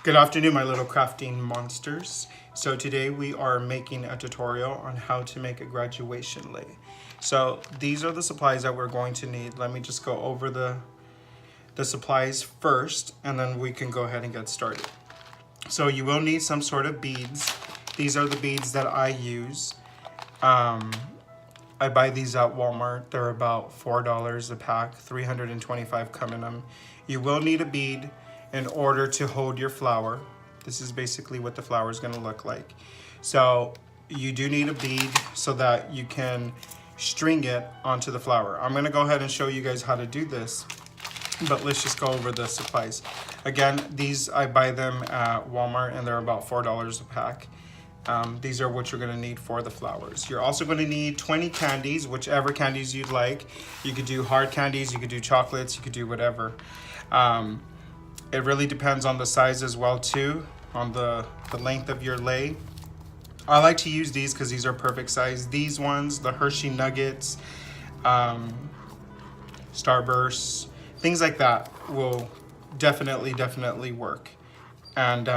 Good afternoon, my little crafting monsters. So today we are making a tutorial on how to make a graduation lei. So these are the supplies that we're going to need. Let me just go over the supplies first, and then we can go ahead and get started. So you will need some sort of beads. These are the beads that I use. I buy these at Walmart. They're about $4 a pack, 325 come in them. You will need a bead in order to hold your flower. This is basically what the flower is going to look like. So you do need a bead so that you can string it onto the flower. I'm going to go ahead and show you guys how to do this, but let's just go over the supplies. Again, these I buy them at Walmart and they're about $4 a pack. These are what you're going to need for the flowers. You're also going to need 20 candies, whichever candies you'd like. You could do hard candies, you could do chocolates, you could do whatever. It really depends on the size as well too, on the length of your lei. I like to use these because these are perfect size. These ones, the Hershey Nuggets, Starbursts, things like that will definitely work. And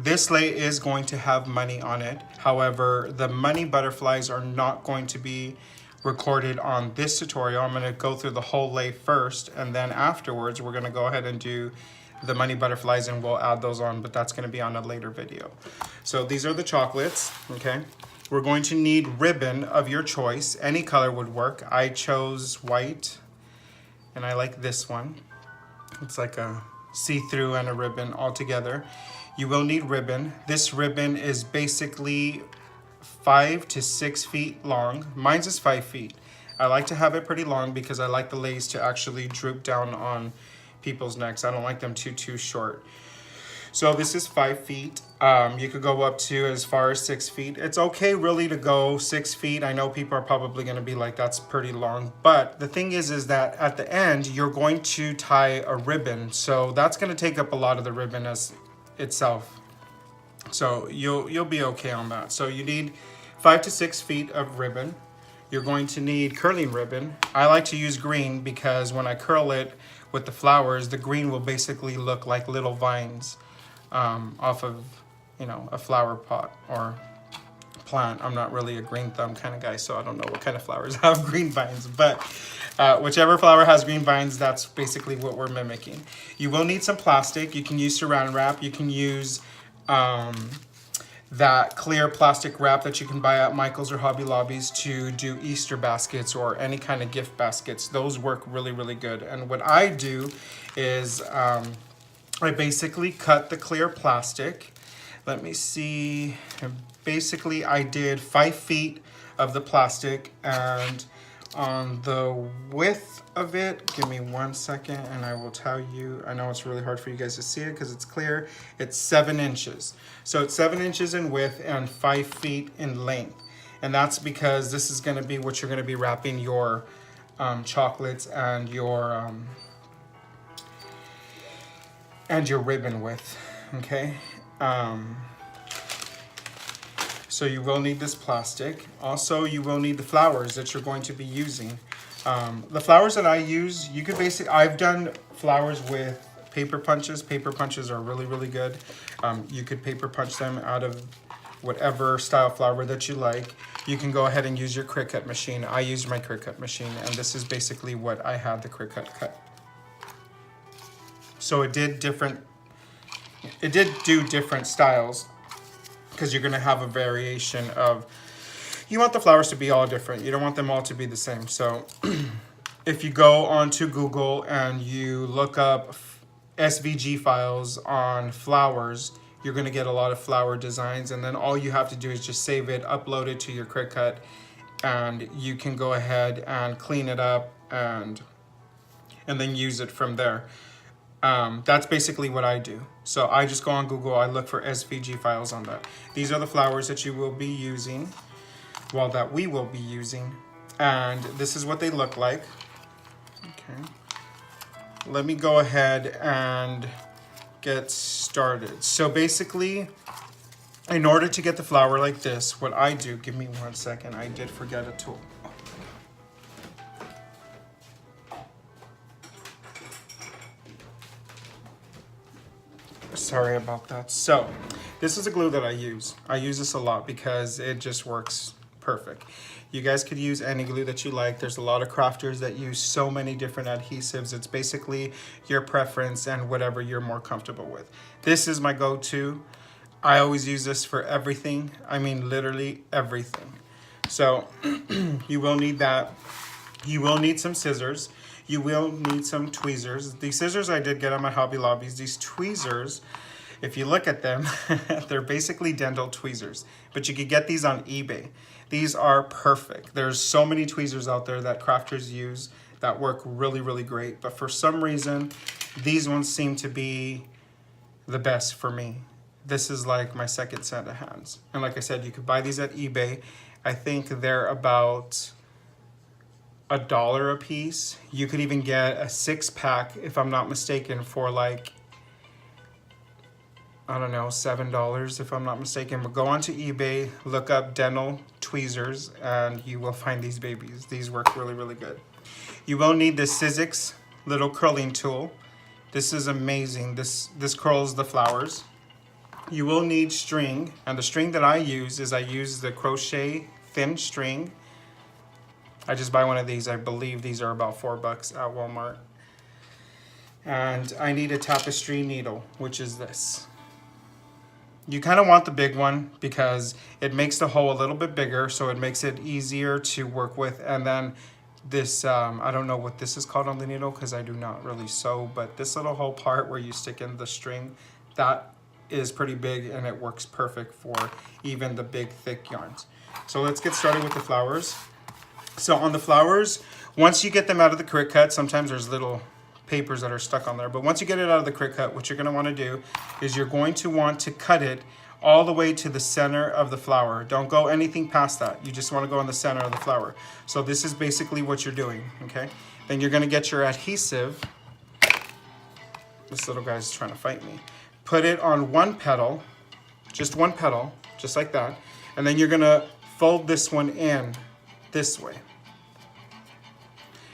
this lei is going to have money on it. However, the money butterflies are not going to be recorded on this tutorial. I'm going to go through the whole lei first, and then afterwards we're going to go ahead and do the money butterflies and we'll add those on, but that's going to be on a later video. So these are the chocolates, okay? We're going to need ribbon of your choice. Any color would work. I chose white, and I like this one. It's like a see-through and a ribbon all together. You will need ribbon. This ribbon is basically 5 to 6 feet long. Mine's is 5 feet. I like to have it pretty long because I like the leis to actually droop down on people's necks. I don't like them too short. So this is 5 feet. You could go up to as far as 6 feet. It's okay really to go 6 feet. I know people are probably going to be like, that's pretty long. But the thing is that at the end, you're going to tie a ribbon. So that's going to take up a lot of the ribbon as itself. So you'll be okay on that. So you need 5 to 6 feet of ribbon. You're going to need curling ribbon. I like to use green because when I curl it with the flowers, the green will basically look like little vines off of, you know, a flower pot or plant. I'm not really a green thumb kind of guy, so I don't know what kind of flowers have green vines, but whichever flower has green vines, that's basically what we're mimicking. You will need some plastic. You can use saran wrap. You can use that clear plastic wrap that you can buy at Michael's or Hobby Lobbies to do Easter baskets or any kind of gift baskets. Those work really good. And what I do is I basically cut the clear plastic. Let me see. Basically, I did 5 feet of the plastic, and on the width of it, give me 1 second and I will tell you. I know it's really hard for you guys to see it because it's clear. It's 7 inches. So it's 7 inches in width and 5 feet in length. And that's because this is going to be what you're going to be wrapping your chocolates and your ribbon with, okay? So you will need this plastic. Also, you will need the flowers that you're going to be using. The flowers that I use, you could basically, I've done flowers with paper punches. Paper punches are really good. You could paper punch them out of whatever style flower that you like. You can go ahead and use your Cricut machine. I used my Cricut machine, and this is basically what I had the Cricut cut. So it did do different styles, because you're going to have a variation of, you want the flowers to be all different. You don't want them all to be the same. So if you go onto Google and you look up SVG files on flowers, you're going to get a lot of flower designs, and then all you have to do is just save it, upload it to your Cricut, and you can go ahead and clean it up and then use it from there. That's basically what I do. So I just go on Google, I look for SVG files on that. These are the flowers that you will be using, well, that we will be using, and this is what they look like. Okay. Let me go ahead and get started. So basically, in order to get the flower like this, what I do, give me 1 second, I did forget a tool. Sorry about that. So this is a glue that I use. I use this a lot because it just works perfect. You guys could use any glue that you like. There's a lot of crafters that use so many different adhesives. It's basically your preference and whatever you're more comfortable with. This is my go-to. I always use this for everything. I mean, literally everything. So you will need that. You will need some scissors. You will need some tweezers. These scissors I did get on my Hobby Lobbies. These tweezers, if you look at them, they're basically dental tweezers. But you could get these on eBay. These are perfect. There's so many tweezers out there that crafters use that work really, really great. But for some reason, these ones seem to be the best for me. This is like my second set of hands. And like I said, you could buy these at eBay. I think they're about $1 a piece. You could even get a 6-pack, if I'm not mistaken, for like, I don't know, $7 if I'm not mistaken. But go onto eBay, look up dental tweezers, and you will find these babies. These work really, really good. You will need the Sizzix little curling tool. This is amazing. This curls the flowers. You will need string, and the string that I use is the crochet thin string. I just buy one of these. I believe these are about $4 at Walmart. And I need a tapestry needle, which is this. You kind of want the big one because it makes the hole a little bit bigger, so it makes it easier to work with. And then this, I don't know what this is called on the needle because I do not really sew, but this little whole part where you stick in the string, that is pretty big and it works perfect for even the big thick yarns. So let's get started with the flowers. So on the flowers, once you get them out of the Cricut, sometimes there's little papers that are stuck on there, but once you get it out of the Cricut, what you're going to want to do is you're going to want to cut it all the way to the center of the flower. Don't go anything past that. You just want to go in the center of the flower. So this is basically what you're doing, okay? Then you're going to get your adhesive. This little guy's trying to fight me. Put it on one petal, just like that, and then you're going to fold this one in this way.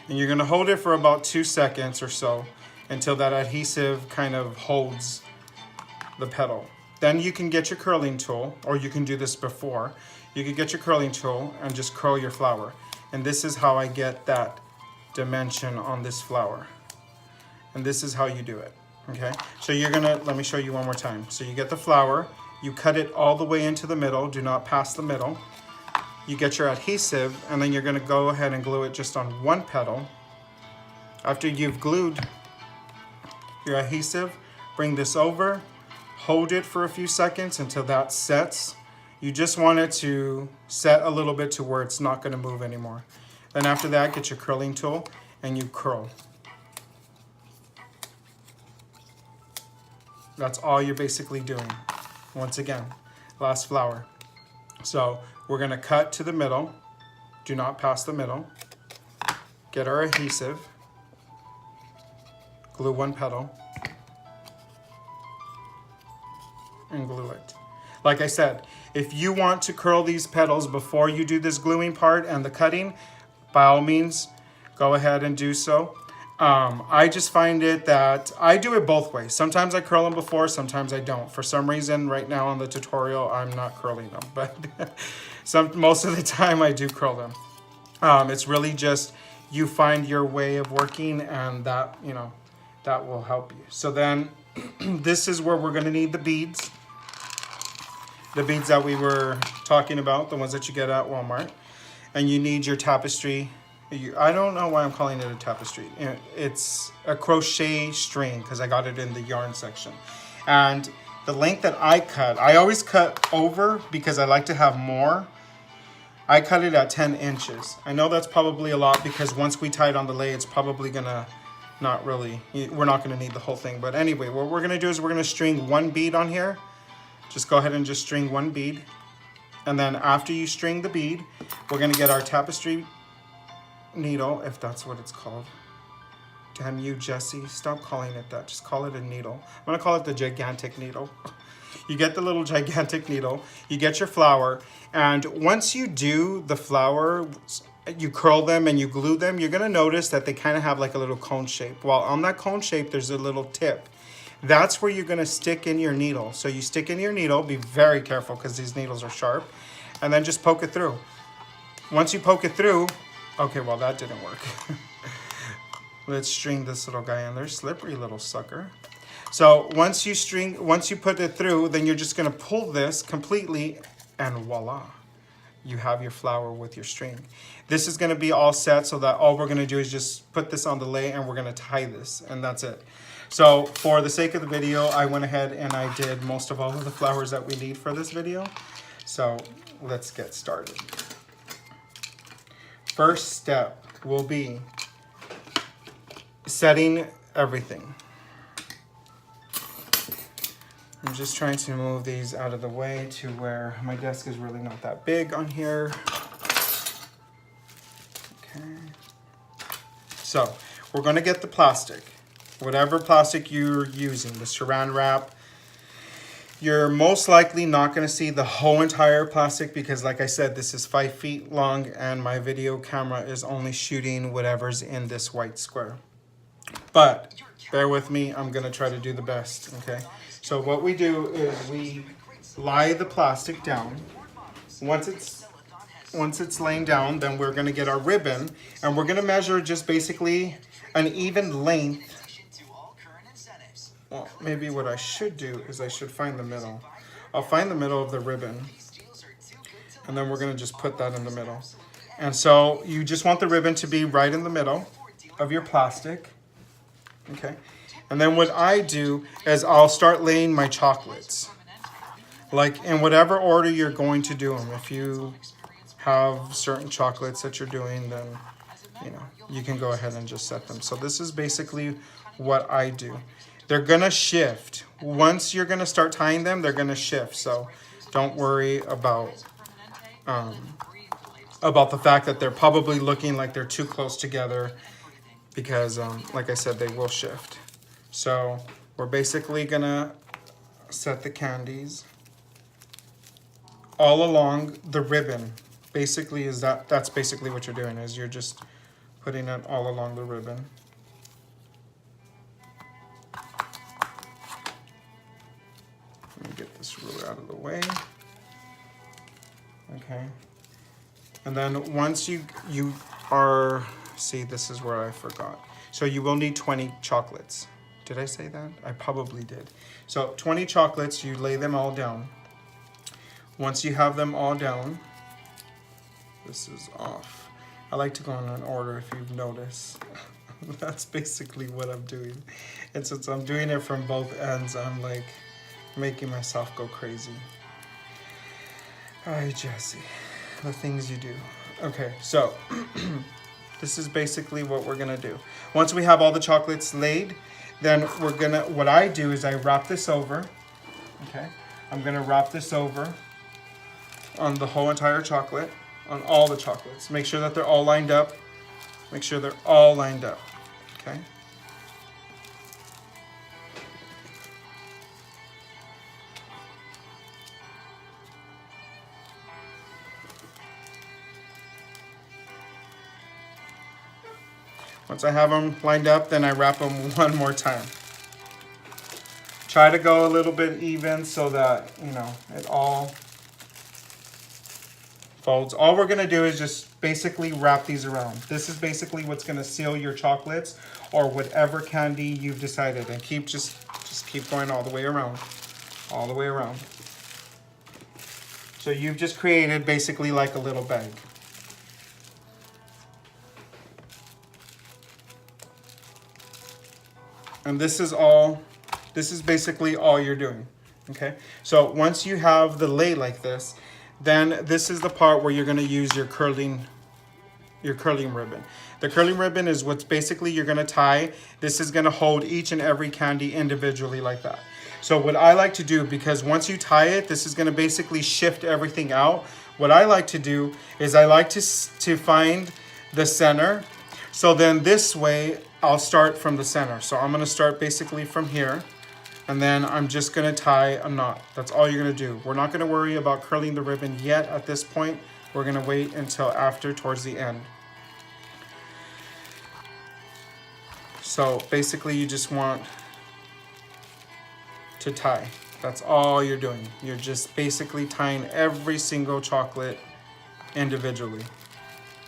And you're going to hold it for about 2 seconds or so until that adhesive kind of holds the petal. Then you can get your curling tool, or you can do this before. You can get your curling tool and just curl your flower. And this is how I get that dimension on this flower. And this is how you do it, okay? So you're going to, let me show you one more time. So you get the flower, you cut it all the way into the middle, do not pass the middle. You get your adhesive, and then you're going to go ahead and glue it just on one petal. After you've glued your adhesive, bring this over, hold it for a few seconds until that sets. You just want it to set a little bit to where it's not going to move anymore. Then after that, get your curling tool and you curl. That's all you're basically doing. Once again, last flower. So we're going to cut to the middle. Do not pass the middle. Get our adhesive. Glue one petal. And glue it. Like I said, if you want to curl these petals before you do this gluing part and the cutting, by all means, go ahead and do so. I just find it that I do it both ways. Sometimes I curl them before, sometimes I don't. For some reason, right now on the tutorial, I'm not curling them, but most of the time I do curl them. It's really just you find your way of working, and that, you know, that will help you. So then this is where we're going to need the beads. The beads that we were talking about, the ones that you get at Walmart. And you need your tapestry. I don't know why I'm calling it a tapestry. It's a crochet string because I got it in the yarn section. And the length that I cut, I always cut over because I like to have more. I cut it at 10 inches. I know that's probably a lot because once we tie it on the lay, it's probably gonna not really, we're not gonna need the whole thing. But anyway, what we're gonna do is we're gonna string one bead on here. Just go ahead and just string one bead. And then after you string the bead, we're gonna get our tapestry needle, if that's what it's called. Damn you, Jesse, stop calling it that. Just call it a needle. I'm gonna call it the gigantic needle. You get the little gigantic needle, you get your flower, and once you do the flower, you curl them and you glue them, you're gonna notice that they kind of have like a little cone shape. Well, on that cone shape, there's a little tip. That's where you're gonna stick in your needle. So you stick in your needle, be very careful because these needles are sharp, and then just poke it through. Once you poke it through, okay, well that didn't work. Let's string this little guy in there, slippery little sucker. So once you put it through, then you're just gonna pull this completely, and voila. You have your flower with your string. This is gonna be all set so that all we're gonna do is just put this on the lei and we're gonna tie this, and that's it. So for the sake of the video, I went ahead and I did most of all of the flowers that we need for this video. So let's get started. First step will be setting everything. I'm just trying to move these out of the way to where my desk is really not that big on here. Okay. So we're going to get the plastic. Whatever plastic you're using, the saran wrap. You're most likely not going to see the whole entire plastic because, like I said, this is 5 feet long and my video camera is only shooting whatever's in this white square. But bear with me, I'm going to try to do the best, okay? So what we do is we lie the plastic down. Once it's laying down, then we're going to get our ribbon and we're going to measure just basically an even length. Well, maybe what I should do is I should find the middle. I'll find the middle of the ribbon and then we're going to just put that in the middle. And so you just want the ribbon to be right in the middle of your plastic. Okay. And then what I do is I'll start laying my chocolates. Like in whatever order you're going to do them. If you have certain chocolates that you're doing, then, you know, you can go ahead and just set them. So this is basically what I do. They're going to shift. Once you're going to start tying them, they're going to shift. So don't worry about the fact that they're probably looking like they're too close together because, like I said, they will shift. So we're basically going to set the candies all along the ribbon. Basically, that's basically what you're doing, is you're just putting it all along the ribbon. Let me get this ruler out of the way. Okay. And then once you are, see, this is where I forgot. So you will need 20 chocolates. Did I say that? I probably did. So 20 chocolates, you lay them all down. Once you have them all down, this is off. I like to go in an order if you've noticed. That's basically what I'm doing. And since I'm doing it from both ends, I'm like making myself go crazy. All right, Jesse, the things you do. Okay, so this is basically what we're gonna do. Once we have all the chocolates laid, then what I do is I wrap this over, okay? I'm gonna wrap this over on the whole entire chocolate, on all the chocolates. Make sure that they're all lined up. Make sure they're all lined up, okay? Once I have them lined up, then I wrap them one more time. Try to go a little bit even so that, you know, it all folds. All we're gonna do is just basically wrap these around. This is basically what's gonna seal your chocolates or whatever candy you've decided, and just keep going all the way around, all the way around. So you've just created basically like a little bag. And this is basically all you're doing, okay? So once you have the lei like this, then this is the part where you're gonna use your curling ribbon. The curling ribbon is what's basically you're gonna tie. This is gonna hold each and every candy individually like that. So what I like to do, because once you tie it, this is gonna basically shift everything out. What I like to do is I like to find the center. So then this way, I'll start from the center. So I'm gonna start basically from here, and then I'm just gonna tie a knot. That's all you're gonna do. We're not gonna worry about curling the ribbon yet at this point. We're gonna wait until after, towards the end. So basically you just want to tie. That's all you're doing. You're just basically tying every single chocolate individually.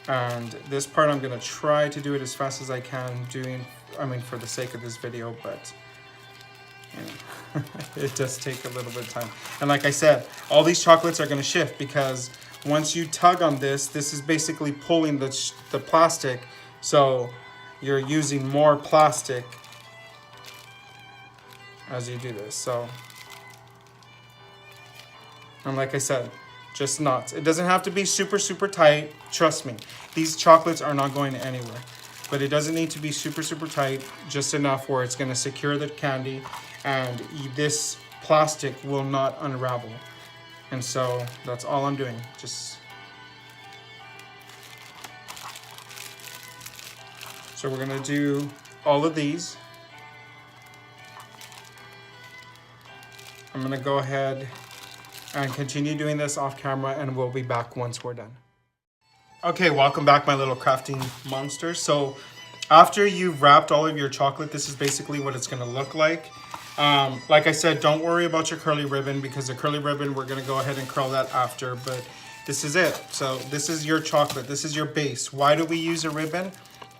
And this part I'm gonna try to do it as fast as I can, for the sake of this video, but you know, it does take a little bit of time. And like I said, all these chocolates are gonna shift because once you tug on this, this is basically pulling the plastic, so you're using more plastic as you do this. So, and like I said, just knots. It doesn't have to be super, super tight. Trust me, these chocolates are not going anywhere. But it doesn't need to be super, super tight, just enough where it's gonna secure the candy and this plastic will not unravel. And so that's all I'm doing. So we're gonna do all of these. I'm gonna go ahead and continue doing this off camera and we'll be back once we're done. Okay, welcome back, my little crafting monsters. So after you've wrapped all of your chocolate, this is basically what it's gonna look like. Like I said, don't worry about your curly ribbon because the curly ribbon, we're gonna go ahead and curl that after, but this is it. So this is your chocolate, this is your base. Why do we use a ribbon?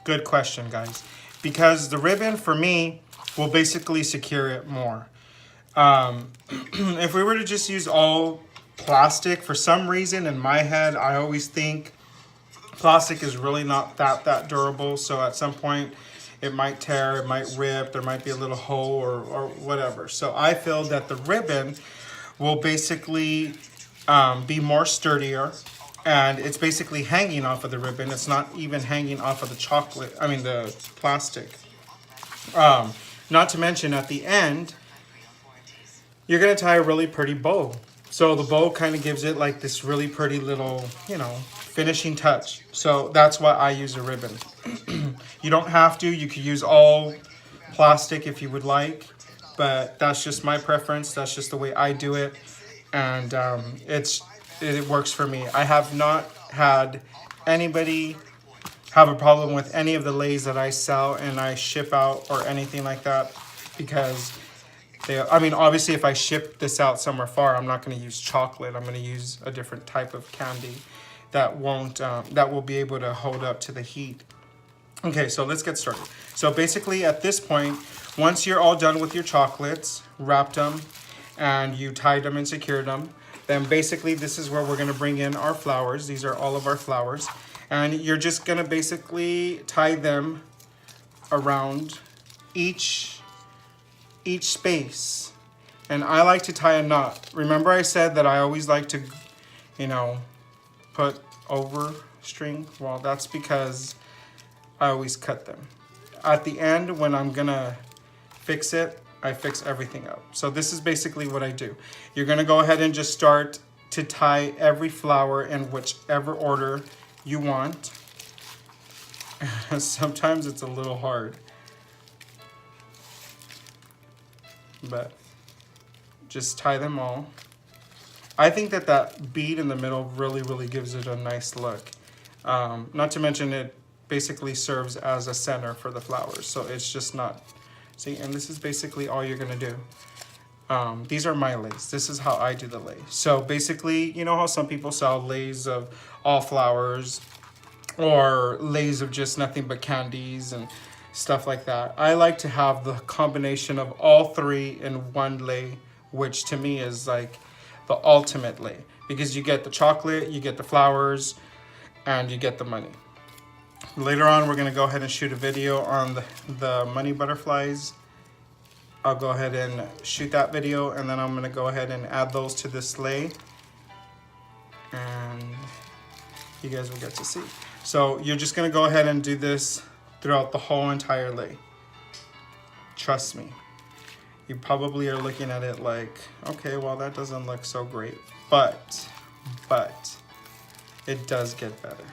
Good question, guys. Because the ribbon, for me, will basically secure it more. If we were to just use all plastic, for some reason in my head, I always think plastic is really not that durable. So at some point it might tear, it might rip, there might be a little hole or whatever. So I feel that the ribbon will basically be more sturdier, and it's basically hanging off of the ribbon. It's not even hanging off of the plastic. Not to mention at the end, you're gonna tie a really pretty bow. So the bow kind of gives it like this really pretty little, finishing touch. So that's why I use a ribbon. You don't have to, you could use all plastic if you would like, but that's just my preference. That's just the way I do it. And it works for me. I have not had anybody have a problem with any of the leis that I sell and I ship out or anything like that, because obviously if I ship this out somewhere far, I'm not going to use chocolate. I'm going to use a different type of candy that will be able to hold up to the heat. Okay, so let's get started. So basically at this point, once you're all done with your chocolates, wrapped them, and you tied them and secured them, then basically this is where we're going to bring in our flowers. These are all of our flowers. And you're just going to basically tie them around each space. And I like to tie a knot. Remember I said that I always like to, put over string? Well, that's because I always cut them. At the end, when I'm gonna fix it, I fix everything up. So this is basically what I do. You're gonna go ahead and just start to tie every flower in whichever order you want. Sometimes it's a little hard, but just tie them all. I think that bead in the middle really, really gives it a nice look. Not to mention it basically serves as a center for the flowers. So it's just not, see, and this is basically all you're gonna do. These are my leis. This is how I do the lei. So basically, you know how some people sell leis of all flowers or leis of just nothing but candies and stuff like that. I like to have the combination of all three in one lei, which to me is like the ultimate lei, because you get the chocolate, you get the flowers, and you get the money. Later on, we're gonna go ahead and shoot a video on the money butterflies. I'll go ahead and shoot that video, and then I'm gonna go ahead and add those to this lei, and you guys will get to see. So you're just gonna go ahead and do this throughout the whole entire lei. Trust me. You probably are looking at it like, okay, well, that doesn't look so great, but it does get better.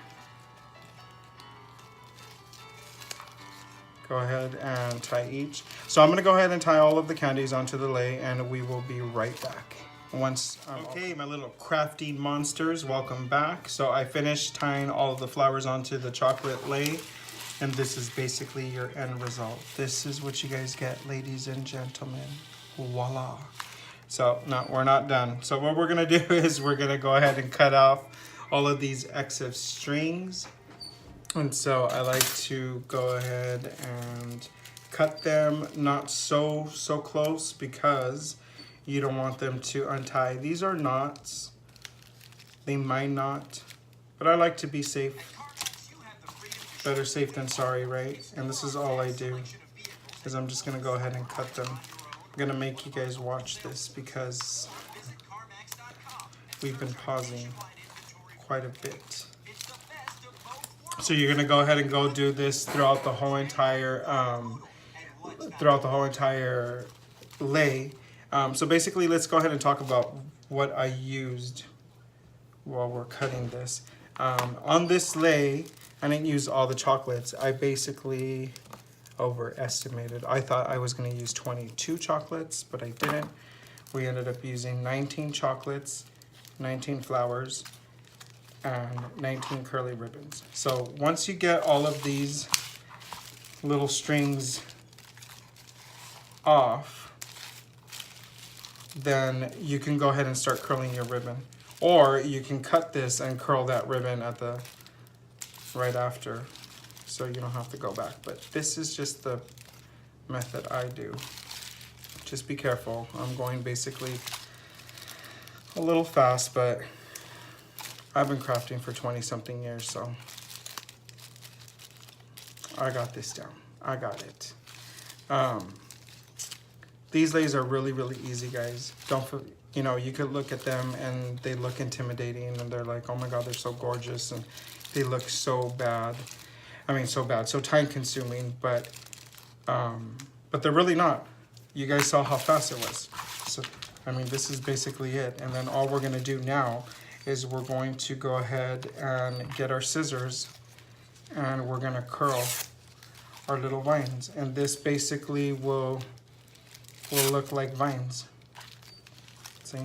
Go ahead and tie each. So I'm gonna go ahead and tie all of the candies onto the lei, and we will be right back. Okay, my little crafty monsters, welcome back. So I finished tying all of the flowers onto the chocolate lei, and this is basically your end result. This is what you guys get, ladies and gentlemen. Voila. So no, we're not done. So what we're gonna do is we're gonna go ahead and cut off all of these excess strings. And so I like to go ahead and cut them not so close because you don't want them to untie. These are knots. They might not, but I like to be safe. Better safe than sorry, right? And this is all I do, is I'm just gonna go ahead and cut them. I'm gonna make you guys watch this because we've been pausing quite a bit. So you're gonna go ahead and go do this throughout the whole entire lay. So basically, let's go ahead and talk about what I used while we're cutting this. On this lay, I didn't use all the chocolates. I basically overestimated. I thought I was going to use 22 chocolates, but I didn't. We ended up using 19 chocolates, 19 flowers, and 19 curly ribbons. So once you get all of these little strings off, then you can go ahead and start curling your ribbon. Or you can cut this and curl that ribbon at the right after, so you don't have to go back. But this is just the method I do. Just be careful. I'm going basically a little fast, but I've been crafting for 20 something years, so I got this down. I got it. These lays are really easy, guys. You know, you could look at them and they look intimidating and they're like, oh my God, they're so gorgeous and they look so bad. I mean, so bad, so time consuming, but they're really not. You guys saw how fast it was. So, I mean, this is basically it. And then all we're gonna do now is we're going to go ahead and get our scissors and we're gonna curl our little vines. And this basically will look like vines. See?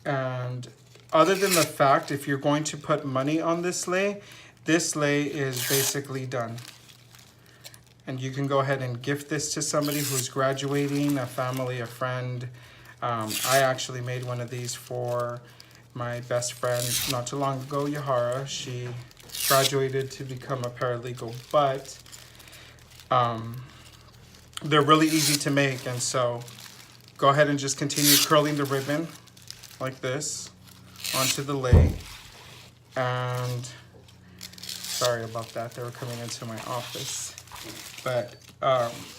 And other than the fact, if you're going to put money on this lay is basically done. And you can go ahead and gift this to somebody who's graduating, a family, a friend. I actually made one of these for my best friend not too long ago, Yahara. She graduated to become a paralegal, but they're really easy to make. And so go ahead and just continue curling the ribbon like this onto the lay. And sorry about that, they were coming into my office. But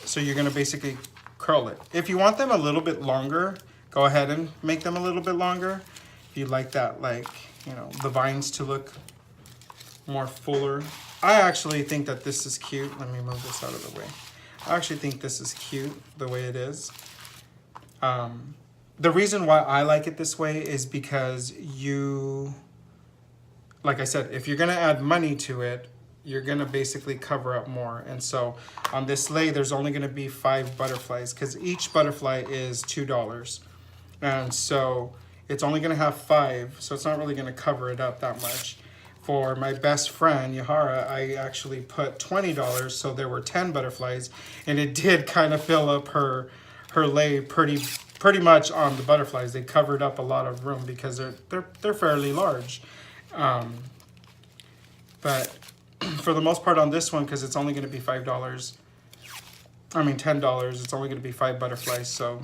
so you're gonna basically curl it. If you want them a little bit longer, go ahead and make them a little bit longer. If you like that, like, you know, the vines to look more fuller. I actually think that this is cute. Let me move this out of the way. I actually think this is cute the way it is. The reason why I like it this way is because like I said, if you're gonna add money to it, you're gonna basically cover up more. And so on this lay, there's only gonna be 5 butterflies because each butterfly is $2. And so it's only gonna have 5, so it's not really gonna cover it up that much. For my best friend, Yahara, I actually put $20, so there were 10 butterflies, and it did kind of fill up her lay pretty much on the butterflies. They covered up a lot of room because they're fairly large. But for the most part on this one, because it's only going to be $10, it's only going to be 5 butterflies, so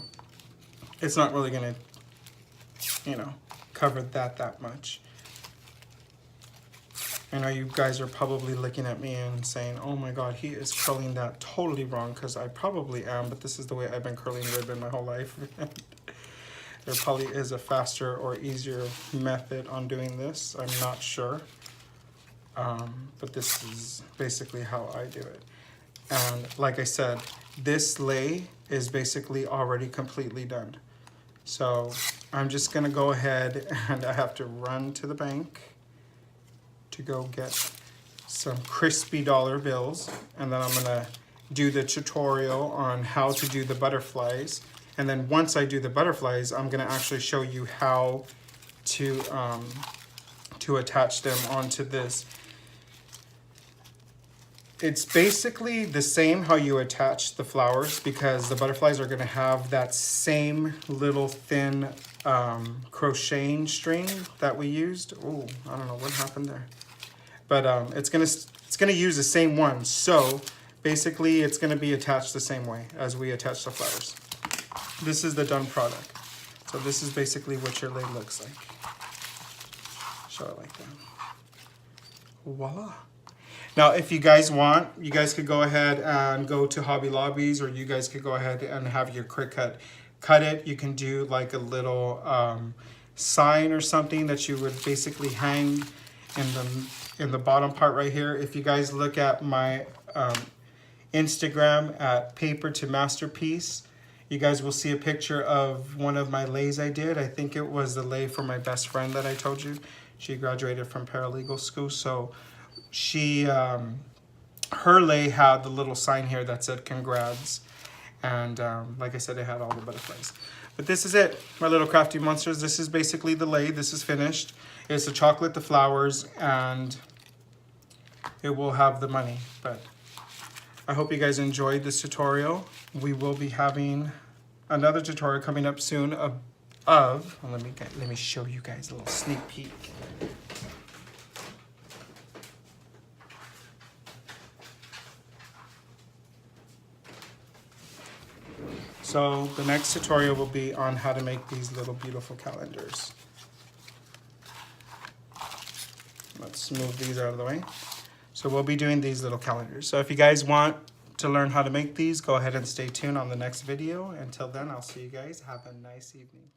it's not really going to, you know, cover that much. I know you guys are probably looking at me and saying, oh my God, he is curling that totally wrong, because I probably am, but this is the way I've been curling ribbon my whole life. There probably is a faster or easier method on doing this. I'm not sure. But this is basically how I do it. And like I said, this lay is basically already completely done. So I'm just gonna go ahead and I have to run to the bank to go get some crispy dollar bills. And then I'm gonna do the tutorial on how to do the butterflies. And then once I do the butterflies, I'm gonna actually show you how to attach them onto this it's basically the same how you attach the flowers, because the butterflies are going to have that same little thin crocheting string that we used. Oh, I don't know what happened there, but it's gonna use the same one. So basically, it's gonna be attached the same way as we attach the flowers. This is the done product. So this is basically what your lei looks like. Show it like that. Voila. Now, if you guys want, you guys could go ahead and go to Hobby Lobbies, or you guys could go ahead and have your Cricut cut it. You can do like a little sign or something that you would basically hang in the bottom part right here. If you guys look at my Instagram at Paper to Masterpiece, you guys will see a picture of one of my leis I did. I think it was the lei for my best friend that I told you. She graduated from paralegal school, so she her lei had the little sign here that said congrats, and like I said, it had all the butterflies. But this is it, my little crafty monsters. This is basically the lei. This is finished. It's the chocolate, the flowers, and it will have the money. But I hope you guys enjoyed this tutorial. We will be having another tutorial coming up soon well, let me show you guys a little sneak peek. So the next tutorial will be on how to make these little beautiful calendars. Let's move these out of the way. So we'll be doing these little calendars. So if you guys want to learn how to make these, go ahead and stay tuned on the next video. Until then, I'll see you guys. Have a nice evening.